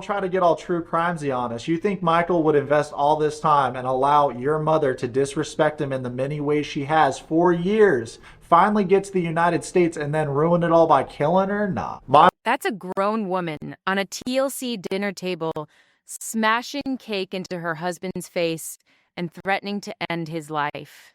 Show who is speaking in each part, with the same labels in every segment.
Speaker 1: Try to get all true crimesy on us. You think Michael would invest all this time and allow your mother to disrespect him in the many ways she has for years, finally gets to the United States and then ruin it all by killing her? Nah.
Speaker 2: That's a grown woman on a TLC dinner table, smashing cake into her husband's face and threatening to end his life.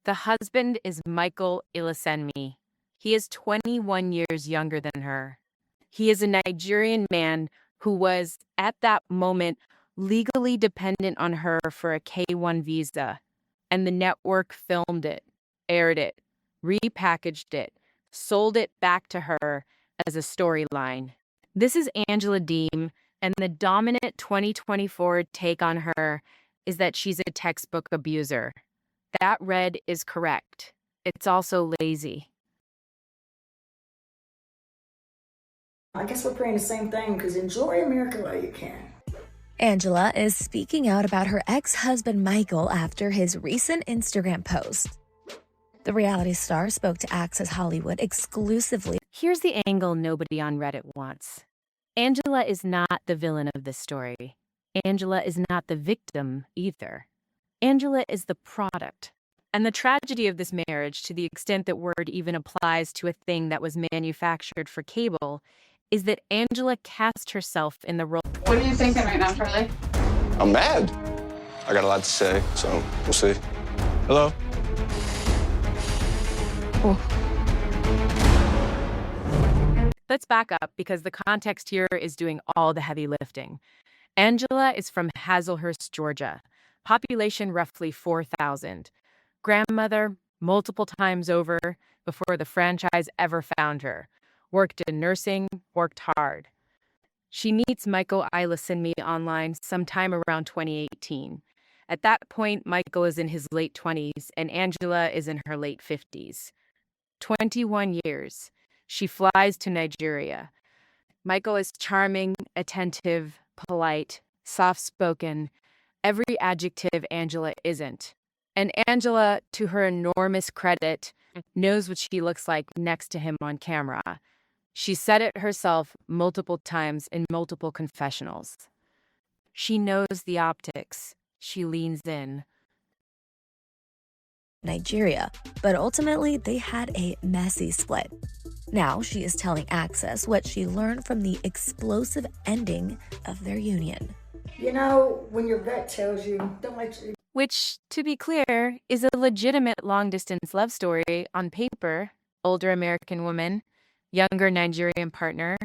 Speaker 2: The husband is Michael Ilesanmi. He is 21 years younger than her. He is a Nigerian man who was, at that moment, legally dependent on her for a K-1 visa. And the network filmed it, aired it, repackaged it, sold it back to her as a storyline. This is Angela Deem, and the dominant 2024 take on her is that she's a textbook abuser. That read is correct. It's also lazy.
Speaker 3: I guess we're praying the same thing, because enjoy America while you can.
Speaker 4: Angela is speaking out about her ex-husband Michael after his recent Instagram post. The reality star spoke to Access Hollywood exclusively.
Speaker 2: Here's the angle nobody on Reddit wants. Angela is not the villain of this story. Angela is not the victim either. Angela is the product. And the tragedy of this marriage, to the extent that word even applies to a thing that was manufactured for cable, is that Angela cast herself in the role.
Speaker 5: What are you thinking right now, Charlie?
Speaker 6: I'm mad. I got a lot to say, so we'll see. Hello?
Speaker 2: Oh. Let's back up because the context here is doing all the heavy lifting. Angela is from Hazlehurst, Georgia. Population roughly 4,000. Grandmother, multiple times over before the franchise ever found her. Worked in nursing, worked hard. She meets Michael Ilesanmi online sometime around 2018. At that point, Michael is in his late 20s and Angela is in her late 50s. 21 years. She flies to Nigeria. Michael is charming, attentive, polite, soft-spoken, every adjective Angela isn't. And Angela, to her enormous credit, knows what she looks like next to him on camera. She said it herself multiple times in multiple confessionals. She knows the optics. She leans in.
Speaker 4: Nigeria, but ultimately they had a messy split. Now she is telling Access what she learned from the explosive ending of their union.
Speaker 3: You know, when your gut tells you, don't let you...
Speaker 2: Which, to be clear, is a legitimate long-distance love story on paper. Older American woman, younger Nigerian partner,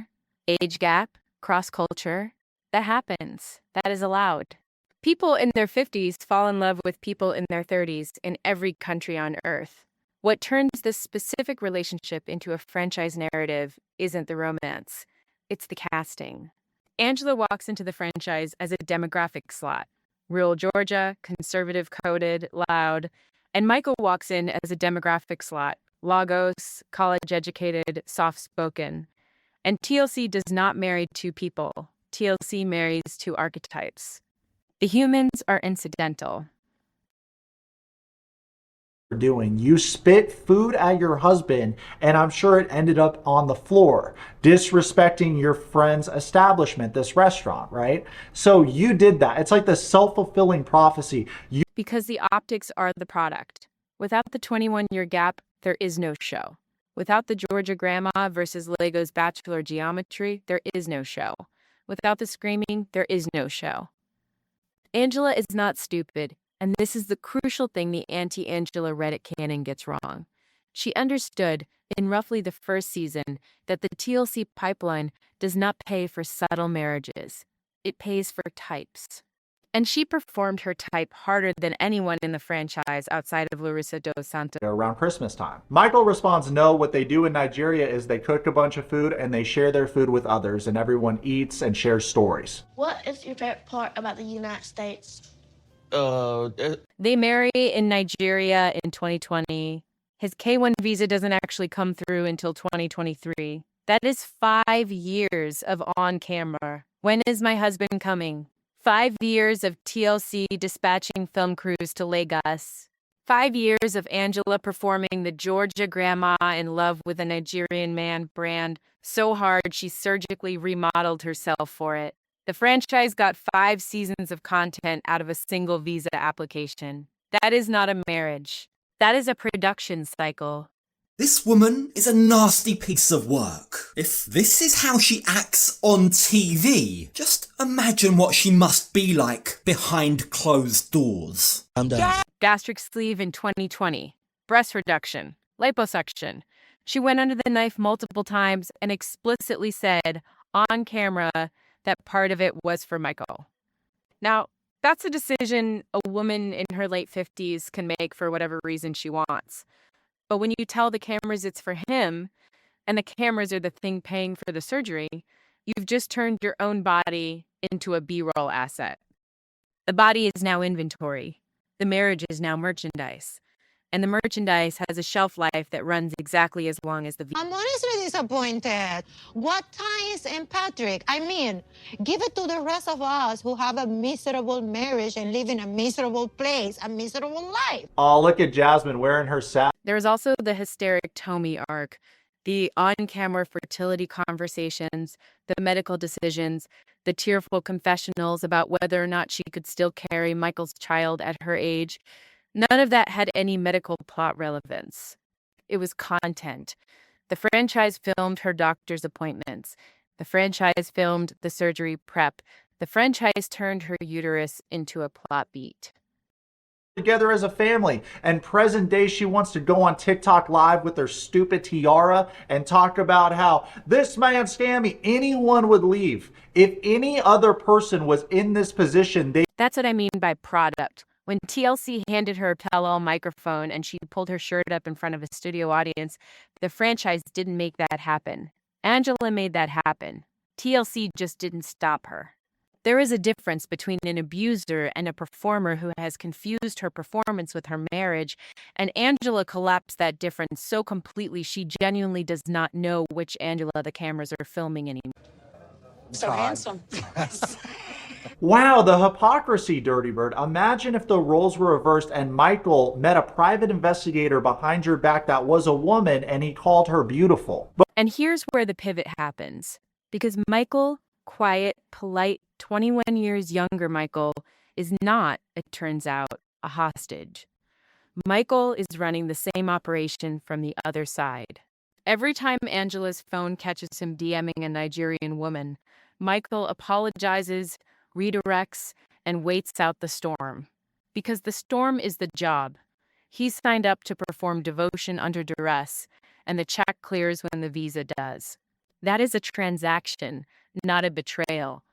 Speaker 2: age gap, cross-culture. That happens. That is allowed. People in their 50s fall in love with people in their 30s in every country on earth. What turns this specific relationship into a franchise narrative isn't the romance. It's the casting. Angela walks into the franchise as a demographic slot. Rural Georgia, conservative-coded, loud. And Michael walks in as a demographic slot. Lagos, college-educated, soft-spoken. And TLC does not marry two people. TLC marries two archetypes. The humans are incidental.
Speaker 1: Doing. You spit food at your husband, and I'm sure it ended up on the floor, disrespecting your friend's establishment, this restaurant, right? So you did that. It's like the self-fulfilling prophecy.
Speaker 2: Because the optics are the product. Without the 21-year gap, there is no show. Without the Georgia grandma versus Legos bachelor geometry, there is no show. Without the screaming, there is no show. Angela is not stupid, and this is the crucial thing the anti-Angela Reddit canon gets wrong. She understood, in roughly the first season, that the TLC pipeline does not pay for subtle marriages. It pays for types. And she performed her type harder than anyone in the franchise outside of Larissa dos Santos.
Speaker 1: Around Christmas time. Michael responds, no, what they do in Nigeria is they cook a bunch of food and they share their food with others, and everyone eats and shares stories.
Speaker 7: What is your favorite part about the United States?
Speaker 2: They marry in Nigeria in 2020. His K-1 visa doesn't actually come through until 2023. That is 5 years of on-camera. When is my husband coming? 5 years of TLC dispatching film crews to Lagos. 5 years of Angela performing the Georgia grandma in love with a Nigerian man brand so hard she surgically remodeled herself for it. The franchise got 5 seasons of content out of a single visa application. That is not a marriage. That is a production cycle.
Speaker 8: This woman is a nasty piece of work. If this is how she acts on TV, just imagine what she must be like behind closed doors. I'm done.
Speaker 2: Gastric sleeve in 2020. Breast reduction. Liposuction. She went under the knife multiple times and explicitly said on camera that part of it was for Michael. Now, that's a decision a woman in her late 50s can make for whatever reason she wants. But when you tell the cameras it's for him, and the cameras are the thing paying for the surgery, you've just turned your own body into a B-roll asset. The body is now inventory. The marriage is now merchandise. And the merchandise has a shelf life that runs exactly as long as the visa.
Speaker 9: I'm honestly disappointed. What ties in Patrick? I mean, give it to the rest of us who have a miserable marriage and live in a miserable place, a miserable life.
Speaker 1: Oh, look at Jasmine wearing her sack.
Speaker 2: There's also the hysteric Tommy arc, the on-camera fertility conversations, the medical decisions, the tearful confessionals about whether or not she could still carry Michael's child at her age. None of that had any medical plot relevance. It was content. The franchise filmed her doctor's appointments. The franchise filmed the surgery prep. The franchise turned her uterus into a plot beat.
Speaker 1: Together as a family, and present day she wants to go on TikTok live with her stupid tiara and talk about how this man scammed me. Anyone would leave. If any other person was in this position,
Speaker 2: That's what I mean by product. When TLC handed her a tell-all microphone and she pulled her shirt up in front of a studio audience, the franchise didn't make that happen. Angela made that happen. TLC just didn't stop her. There is a difference between an abuser and a performer who has confused her performance with her marriage, and Angela collapsed that difference so completely she genuinely does not know which Angela the cameras are filming anymore.
Speaker 9: So handsome.
Speaker 1: Wow, the hypocrisy, Dirty Bird. Imagine if the roles were reversed and Michael met a private investigator behind your back that was a woman and he called her beautiful.
Speaker 2: And here's where the pivot happens. Because Michael, quiet, polite, 21 years younger Michael, is not, it turns out, a hostage. Michael is running the same operation from the other side. Every time Angela's phone catches him DMing a Nigerian woman, Michael apologizes, redirects, and waits out the storm. Because the storm is the job. He's signed up to perform devotion under duress, and the check clears when the visa does. That is a transaction, not a betrayal.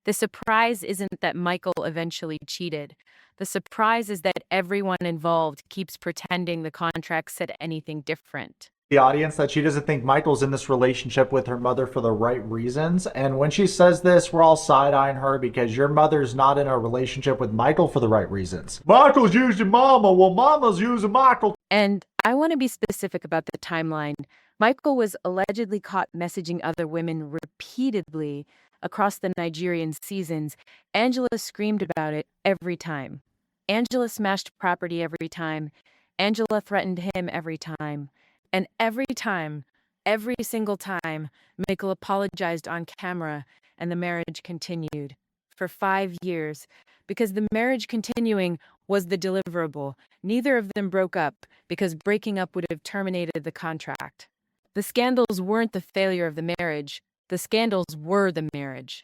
Speaker 2: The surprise isn't that Michael eventually cheated. The surprise is that everyone involved keeps pretending the contract said anything different.
Speaker 1: The audience that she doesn't think Michael's in this relationship with her mother for the right reasons. And when she says this, we're all side-eyeing her because your mother's not in a relationship with Michael for the right reasons. Michael's using mama, well mama's using Michael.
Speaker 2: And I want to be specific about the timeline. Michael was allegedly caught messaging other women repeatedly across the Nigerian seasons. Angela screamed about it every time. Angela smashed property every time. Angela threatened him every time. And every time, every single time, Michael apologized on camera and the marriage continued for 5 years because the marriage continuing was the deliverable. Neither of them broke up because breaking up would have terminated the contract. The scandals weren't the failure of the marriage. The scandals were the marriage.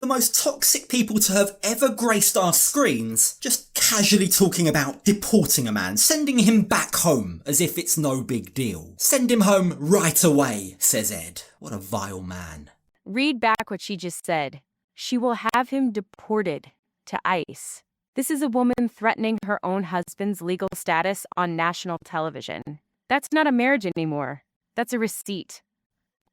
Speaker 8: The most toxic people to have ever graced our screens, just casually talking about deporting a man, sending him back home as if it's no big deal. Send him home right away, says Ed. What a vile man.
Speaker 2: Read back what she just said. She will have him deported to ICE. This is a woman threatening her own husband's legal status on national television. That's not a marriage anymore. That's a receipt.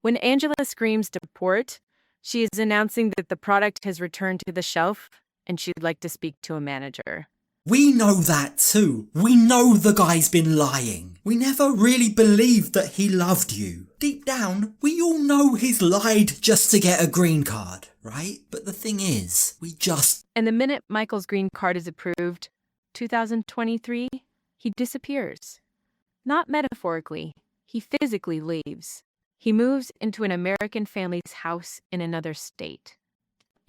Speaker 2: When Angela screams deport, she is announcing that the product has returned to the shelf and she'd like to speak to a manager.
Speaker 8: We know that too. We know the guy's been lying. We never really believed that he loved you. Deep down, we all know he's lied just to get a green card, right? But the thing is,
Speaker 2: And the minute Michael's green card is approved, 2023, he disappears. Not metaphorically, he physically leaves. He moves into an American family's house in another state.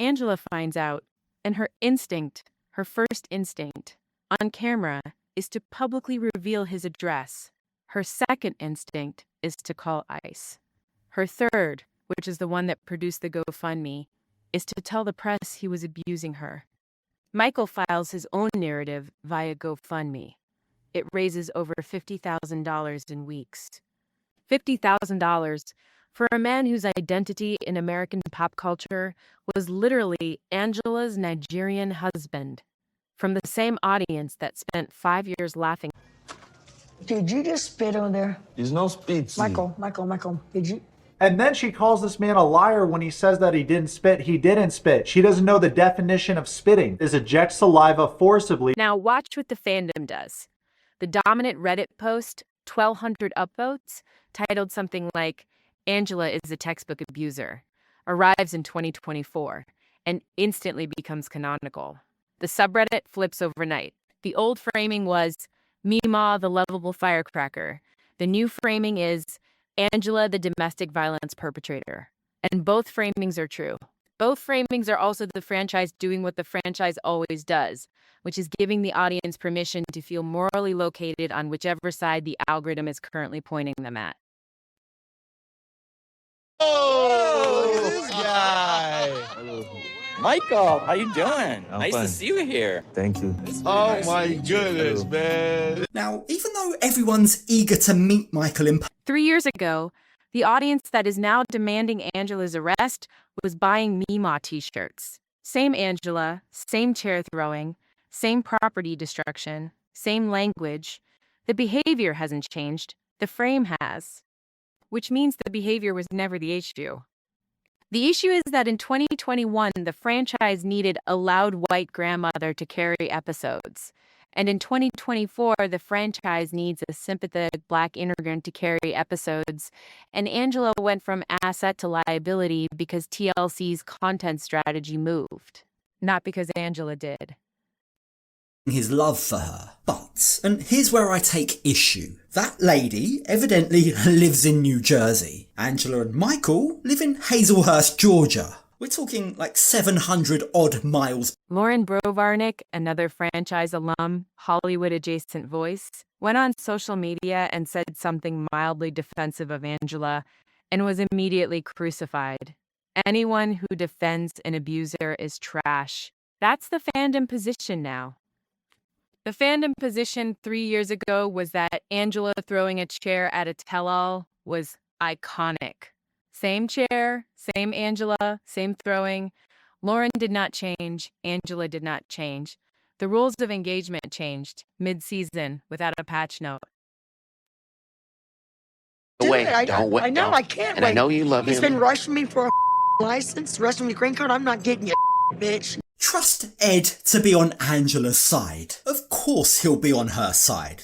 Speaker 2: Angela finds out, and her first instinct, on camera, is to publicly reveal his address. Her second instinct is to call ICE. Her third, which is the one that produced the GoFundMe, is to tell the press he was abusing her. Michael files his own narrative via GoFundMe. It raises over $50,000 in weeks. $50,000 for a man whose identity in American pop culture was literally Angela's Nigerian husband, from the same audience that spent 5 years laughing.
Speaker 3: Did you just spit on there?
Speaker 6: There's no speed.
Speaker 3: Michael, did you?
Speaker 1: And then she calls this man a liar when he says that he didn't spit. He didn't spit. She doesn't know the definition of spitting. Is eject saliva forcibly.
Speaker 2: Now watch what the fandom does. The dominant Reddit post, 1,200 upvotes, titled something like, Angela is a textbook abuser, arrives in 2024, and instantly becomes canonical. The subreddit flips overnight. The old framing was, Meemaw, the lovable firecracker. The new framing is, Angela, the domestic violence perpetrator. And both framings are true. Both framings are also the franchise doing what the franchise always does, which is giving the audience permission to feel morally located on whichever side the algorithm is currently pointing them at.
Speaker 10: Oh, look at this guy. Michael, how you doing? Nice to see you here.
Speaker 6: Thank you.
Speaker 10: Oh my goodness, man.
Speaker 8: Now, even though everyone's eager to meet Michael in
Speaker 2: 3 years ago, the audience that is now demanding Angela's arrest was buying Meemaw t-shirts. Same Angela, same chair throwing, same property destruction, same language. The behavior hasn't changed. The frame has. Which means the behavior was never the issue. The issue is that in 2021, the franchise needed a loud white grandmother to carry episodes. And in 2024, the franchise needs a sympathetic black immigrant to carry episodes. And Angela went from asset to liability because TLC's content strategy moved, not because Angela did.
Speaker 8: his love for her. But, and here's where I take issue, that lady evidently lives in New Jersey. Angela and Michael live in Hazelhurst, Georgia. We're talking like 700 odd miles.
Speaker 2: Lauren Brovarnik, another franchise alum, Hollywood-adjacent voice, went on social media and said something mildly defensive of Angela and was immediately crucified. Anyone who defends an abuser is trash. That's the fandom position now. The fandom position 3 years ago was that Angela throwing a chair at a tell-all was iconic. Same chair, same Angela, same throwing. Lauren did not change. Angela did not change. The rules of engagement changed mid-season without a patch note.
Speaker 11: Wait, don't wait.
Speaker 3: I know,
Speaker 11: don't.
Speaker 3: I can't
Speaker 11: And
Speaker 3: wait.
Speaker 11: I know you love
Speaker 3: He's
Speaker 11: him.
Speaker 3: been rushing me for a license, rushing me green card. I'm not getting you, bitch.
Speaker 8: Trust Ed to be on Angela's side. Of course he'll be on her side.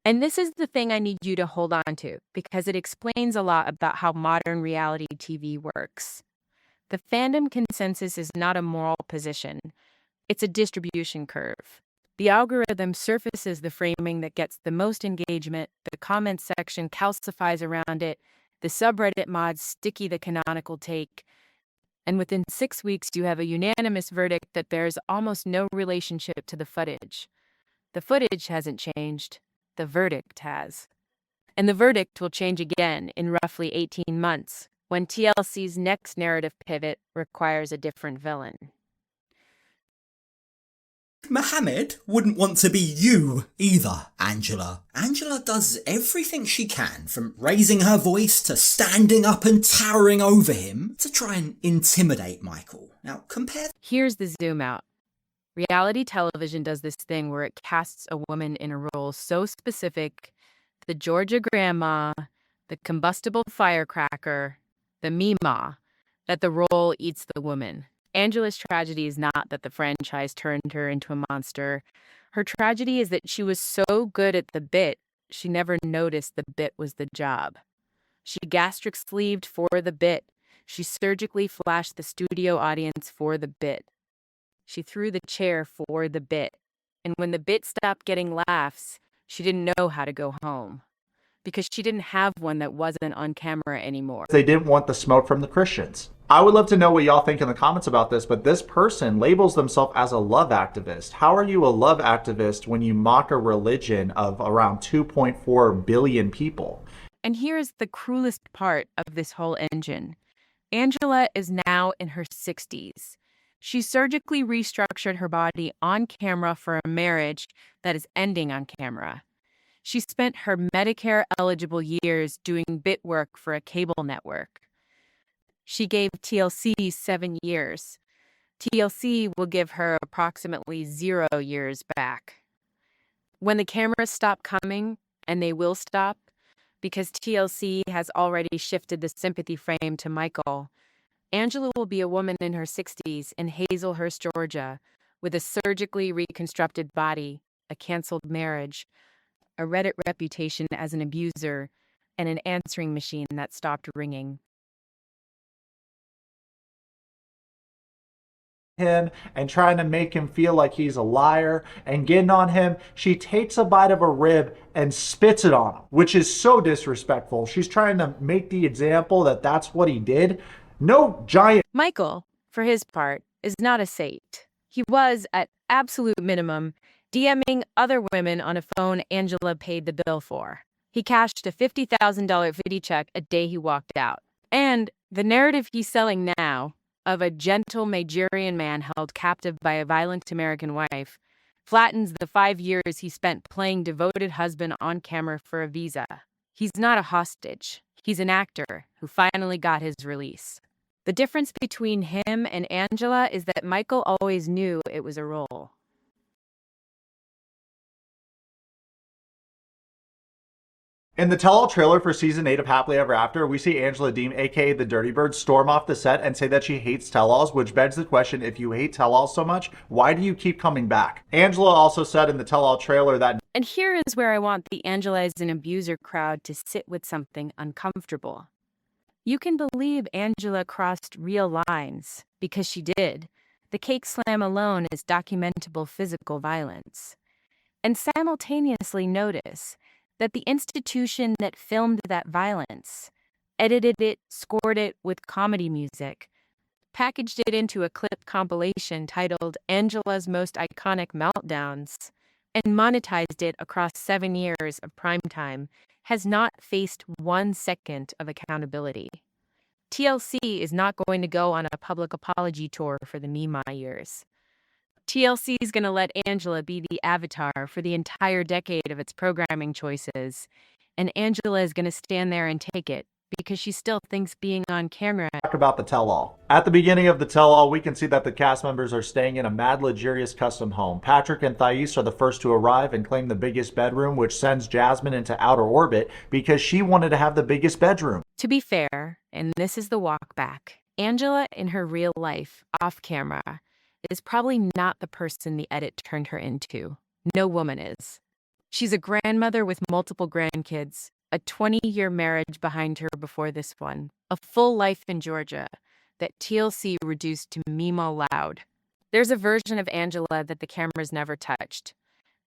Speaker 2: And this is the thing I need you to hold on to, because it explains a lot about how modern reality TV works. The fandom consensus is not a moral position. It's a distribution curve. The algorithm surfaces the framing that gets the most engagement, the comment section calcifies around it, the subreddit mods sticky the canonical take, and within 6 weeks you have a unanimous verdict that bears almost no relationship to the footage. The footage hasn't changed. The verdict has. And the verdict will change again in roughly 18 months, when TLC's next narrative pivot requires a different villain.
Speaker 8: Mohammed wouldn't want to be you either, Angela. Angela does everything she can, from raising her voice to standing up and towering over him, to try and intimidate Michael. Now, compare...
Speaker 2: Here's the zoom out. Reality television does this thing where it casts a woman in a role so specific, the Georgia grandma, the combustible firecracker, the Meemaw, that the role eats the woman. Angela's tragedy is not that the franchise turned her into a monster. Her tragedy is that she was so good at the bit, she never noticed the bit was the job. She gastric sleeved for the bit. She surgically flashed the studio audience for the bit. She threw the chair for the bit. And when the bit stopped getting laughs, she didn't know how to go home. because she didn't have one that wasn't on camera anymore.
Speaker 1: They didn't want the smoke from the Christians. I would love to know what y'all think in the comments about this, but this person labels themselves as a love activist. How are you a love activist when you mock a religion of around 2.4 billion people?
Speaker 2: And here's the cruelest part of this whole engine. Angela is now in her 60s. She surgically restructured her body on camera for a marriage that is ending on camera. She spent her Medicare-eligible years doing bit work for a cable network. She gave TLC 7 years. TLC will give her approximately 0 years back. When the cameras stop coming, and they will stop, because TLC has already shifted the sympathy frame to Michael, Angela will be a woman in her 60s in Hazelhurst, Georgia, with a surgically reconstructed body, a canceled marriage, a Reddit reputation as an abuser, and an answering machine that stopped ringing.
Speaker 1: Him and trying to make him feel like he's a liar and getting on him. She takes a bite of a rib and spits it on him, which is so disrespectful. She's trying to make the example that that's what he did. No giant.
Speaker 2: Michael, for his part, is not a saint. He was, at absolute minimum, DMing other women on a phone Angela paid the bill for. He cashed a $50,000 fitty check a day he walked out. And the narrative he's selling now, of a gentle Nigerian man held captive by a violent American wife, flattens the 5 years he spent playing devoted husband on camera for a visa. He's not a hostage. He's an actor who finally got his release. The difference between him and Angela is that Michael always knew it was a role.
Speaker 1: In the tell-all trailer for season 8 of Happily Ever After, we see Angela Deem, aka the Dirty Bird, storm off the set and say that she hates tell-alls, which begs the question, if you hate tell-alls so much, why do you keep coming back? Angela also said in the tell-all trailer that...
Speaker 2: And here is where I want the Angela is an abuser crowd to sit with something uncomfortable. You can believe Angela crossed real lines, because she did. The cake slam alone is documentable physical violence. And simultaneously notice that the institution that filmed that violence, edited it, scored it with comedy music, packaged it into a clip compilation titled Angela's Most Iconic Meltdowns, and monetized it across 7 years of primetime, has not faced 1 second of accountability. TLC is not going to go on a public apology tour for the Mima years. TLC is going to let Angela be the avatar for the entire decade of its programming choices, and Angela is going to stand there and take it because she still thinks being on camera.
Speaker 1: Talk about the tell-all. At the beginning of the tell-all, we can see that the cast members are staying in a mad luxurious custom home. Patrick and Thais are the first to arrive and claim the biggest bedroom, which sends Jasmine into outer orbit because she wanted to have the biggest bedroom.
Speaker 2: To be fair, and this is the walk back, Angela in her real life, off camera, is probably not the person the edit turned her into. No woman is. She's a grandmother with multiple grandkids, a 20-year marriage behind her before this one, a full life in Georgia that TLC reduced to Mimo loud. There's a version of Angela that the cameras never touched,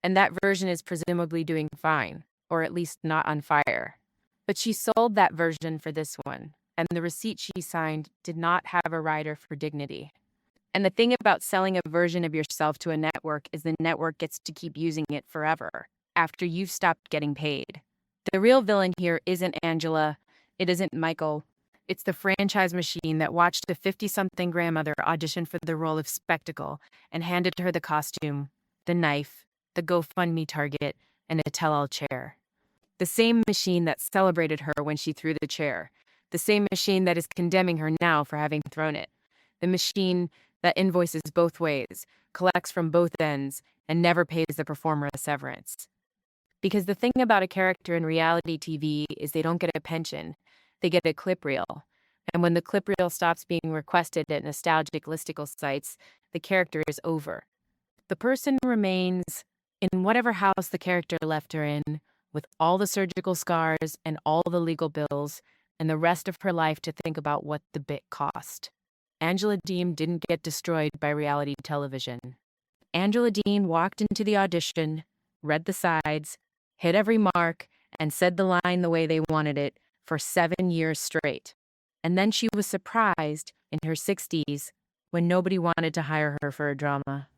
Speaker 2: and that version is presumably doing fine, or at least not on fire. But she sold that version for this one, and the receipt she signed did not have a rider for dignity. And the thing about selling a version of yourself to a network is the network gets to keep using it forever, after you've stopped getting paid. The real villain here isn't Angela, it isn't Michael. It's the franchise machine that watched a 50-something grandmother audition for the role of spectacle and handed her the costume, the knife, the GoFundMe target, and a tell-all chair. The same machine that celebrated her when she threw the chair. The same machine that is condemning her now for having thrown it. The machine that invoices both ways, collects from both ends, and never pays the performer a severance. Because the thing about a character in reality TV is they don't get a pension, they get a clip reel. And when the clip reel stops being requested at nostalgic listicle sites, the character is over. The person remains in whatever house the character left her in, with all the surgical scars and all the legal bills, and the rest of her life to think about what the bit cost. Angela Deem didn't get destroyed by reality television. Angela Deem walked into the audition, read the sides, hit every mark, and said the line the way they wanted it for 7 years straight. And then she was surprised in her 60s when nobody wanted to hire her for a drama.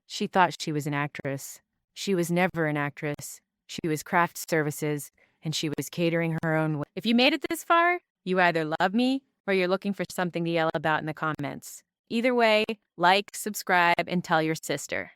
Speaker 2: She thought she was an actress. She was never an actress. She was craft services, and she was catering her own way. If you made it this far, you either love me or you're looking for something to yell about in the comments. Either way, like, subscribe, and tell your sister.